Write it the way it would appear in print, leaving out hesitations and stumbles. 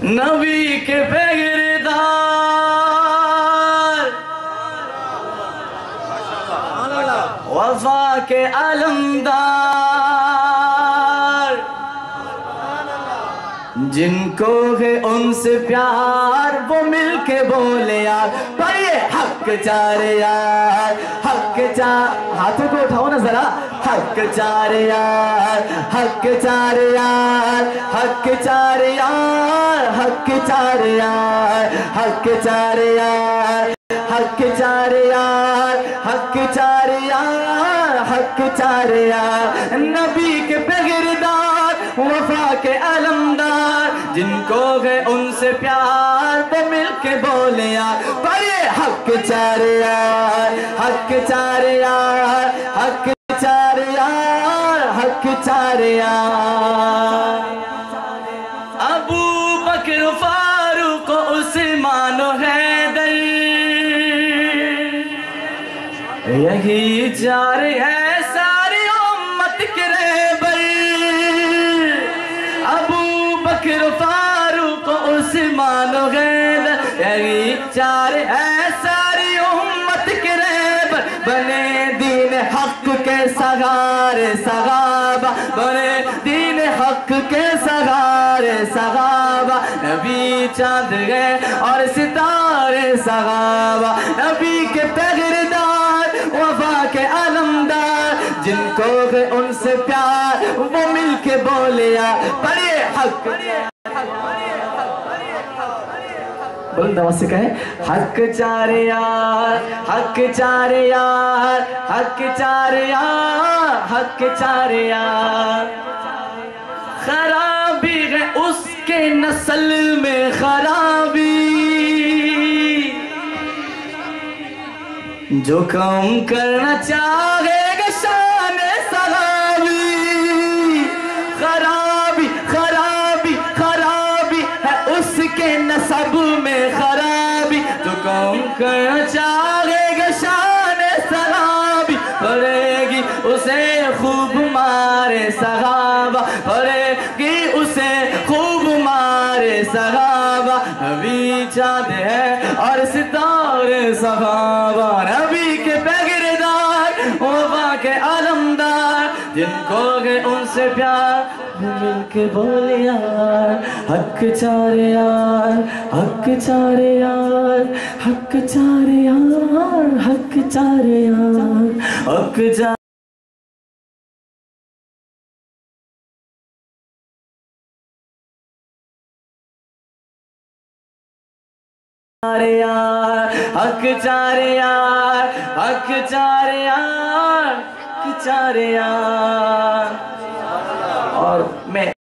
नबी के पैगरदार, वफा के अलमदार, जिनको है उनसे प्यार वो मिलके बोले यार। पढ़िए हक चार यार, हक चार, हाथों को उठाओ ना जरा। हक चार यार, हक चार यार, हक चार यार, हक चार यार, हक चार यार, हक चार यार, हक चार यार, हक चार यार। नबी के पैगरदार, वफा के अलमदार, जिनको है उनसे प्यार वो मिलके बोले यार। पढ़िए हक चार यार, हक चार यार, हक चार यार, हक चार यार। अबू बकर फारूक उस्मान हैदर, यही चार है सारी उम्मत के रहबर। अबू बकर फारूक उस्मान हैदर, यही चार है सारी उम्मत के रहबर। बने दीन हक के सगारे सगाबा, बने दीन हक के सगारे सगाबा। नबी चांद गए और सितारे सगाबा। नबी के पैगरदार, वफा के अलमदार, जिनको है उनसे प्यार वो मिलके बोले यार। पढ़िए हक, बुलंद आवाज से कहे हक चार यार, हक चार यार, हक चार यार, हक चार यार। खराबी है उसके नस्ल में खराबी, जो कम करना चाहेगा शान सहाबी। खराबी खराबी खराबी है उसके नसब में खराबी, जो कम करना चाहेगा शान सहाबी। पड़ेगी उसे खूब मारे सहाबा, पड़ेगी उसे खूब मारे सहाबा। नबी चाँद है और सितारे सहाबा। नबी के पैगरदार, वफा के अलमदार, जिनको है उनसे प्यार मिलके बोले यार। हक चार यार, हक चार यार, हक चार यार, हक चार यार, हक चार यार, हक चार यार, हक चार यार, हक चार यार। और मैं